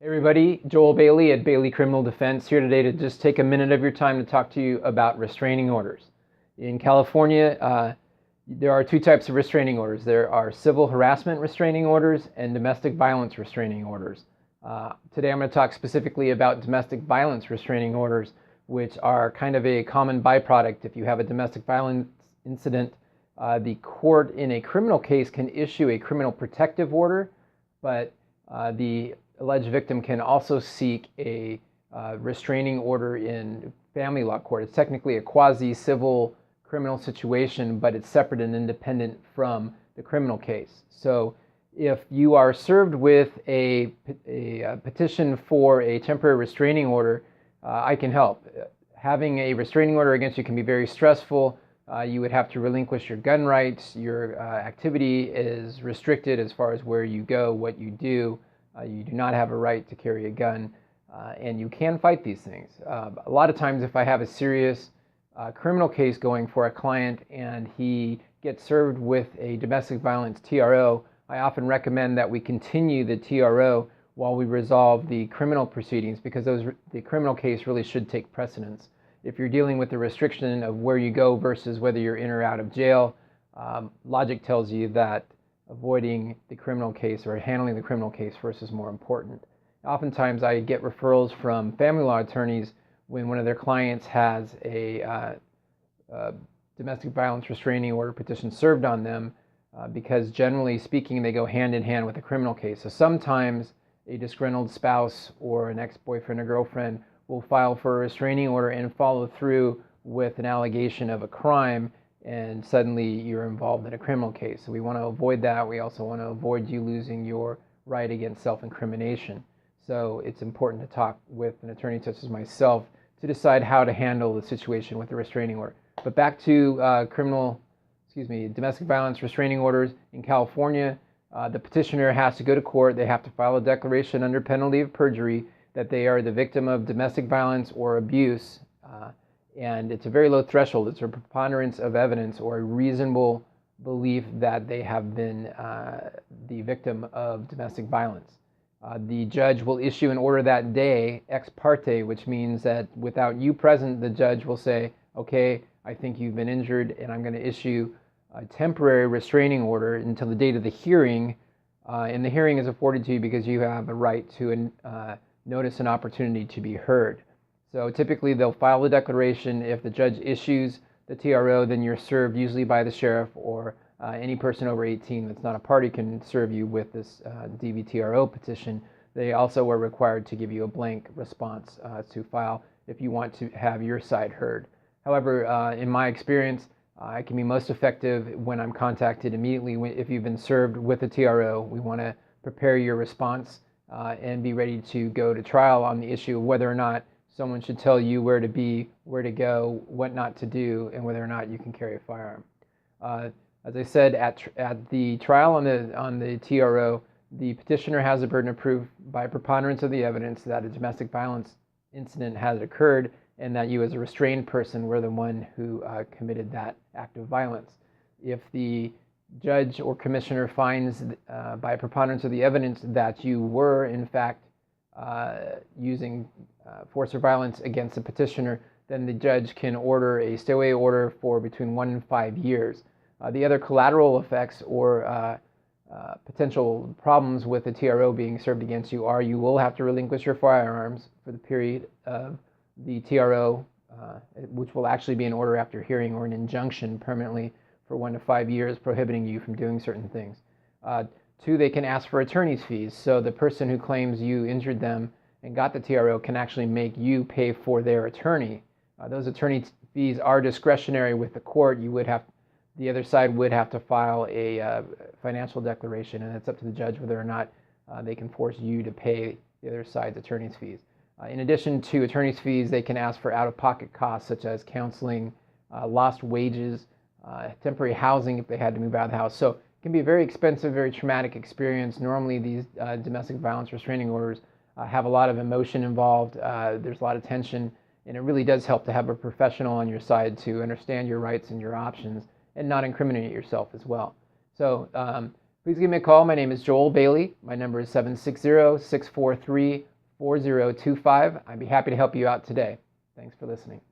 Hey everybody, Joel Bailey at Bailey Criminal Defense here today to just take a minute of your time to talk to you about restraining orders. In California, there are two types of restraining orders. There are civil harassment restraining orders and domestic violence restraining orders. Today I'm going to talk specifically about domestic violence restraining orders, which are kind of a common byproduct. If you have a domestic violence incident, the court in a criminal case can issue a criminal protective order, but the alleged victim can also seek a restraining order in family law court. It's technically a quasi-civil criminal situation, but it's separate and independent from the criminal case. So if you are served with a petition for a temporary restraining order, I can help. Having a restraining order against you can be very stressful. You would have to relinquish your gun rights. Your activity is restricted as far as where you go, what you do. You do not have a right to carry a gun, and you can fight these things. A lot of times if I have a serious criminal case going for a client and he gets served with a domestic violence TRO, I often recommend that we continue the TRO while we resolve the criminal proceedings, because the criminal case really should take precedence. If you're dealing with the restriction of where you go versus whether you're in or out of jail, logic tells you that avoiding the criminal case or handling the criminal case first is more important. Oftentimes I get referrals from family law attorneys when one of their clients has a domestic violence restraining order petition served on them, because generally speaking they go hand in hand with a criminal case. So sometimes a disgruntled spouse or an ex-boyfriend or girlfriend will file for a restraining order and follow through with an allegation of a crime, and suddenly you're involved in a criminal case. So we want to avoid that. We also want to avoid you losing your right against self-incrimination. So it's important to talk with an attorney such as myself to decide how to handle the situation with the restraining order. But back to domestic violence restraining orders in California. The petitioner has to go to court. They have to file a declaration under penalty of perjury that they are the victim of domestic violence or abuse. And it's a very low threshold. It's a preponderance of evidence or a reasonable belief that they have been the victim of domestic violence. The judge will issue an order that day, ex parte, which means that without you present, the judge will say, okay, I think you've been injured, and I'm going to issue a temporary restraining order until the date of the hearing. And the hearing is afforded to you because you have a right to notice an opportunity to be heard. So typically they'll file the declaration. If the judge issues the TRO, then you're served usually by the sheriff, or any person over 18 that's not a party can serve you with this DV TRO petition. They also are required to give you a blank response to file if you want to have your side heard. However, in my experience, it can be most effective when I'm contacted immediately. If you've been served with a TRO, we want to prepare your response and be ready to go to trial on the issue of whether or not someone should tell you where to be, where to go, what not to do, and whether or not you can carry a firearm. As I said, at the trial on the TRO, the petitioner has the burden of proof by preponderance of the evidence that a domestic violence incident has occurred and that you as a restrained person were the one who committed that act of violence. If the judge or commissioner finds by preponderance of the evidence that you were in fact using force or violence against the petitioner, then the judge can order a stay-away order for between 1 and 5 years. The other collateral effects or potential problems with the TRO being served against you are you will have to relinquish your firearms for the period of the TRO, which will actually be an order after hearing or an injunction permanently for 1 to 5 years prohibiting you from doing certain things. 2, they can ask for attorney's fees. So the person who claims you injured them and got the TRO can actually make you pay for their attorney. Those attorney fees are discretionary with the court. The other side would have to file a financial declaration, and it's up to the judge whether or not they can force you to pay the other side's attorney's fees. In addition to attorney's fees, they can ask for out-of-pocket costs such as counseling, lost wages, temporary housing if they had to move out of the house. So it can be a very expensive, very traumatic experience. Normally these domestic violence restraining orders have a lot of emotion involved. There's a lot of tension, and it really does help to have a professional on your side to understand your rights and your options and not incriminate yourself as well. So please give me a call. My name is Joel Bailey. My number is 760-643-4025. I'd be happy to help you out today. Thanks for listening.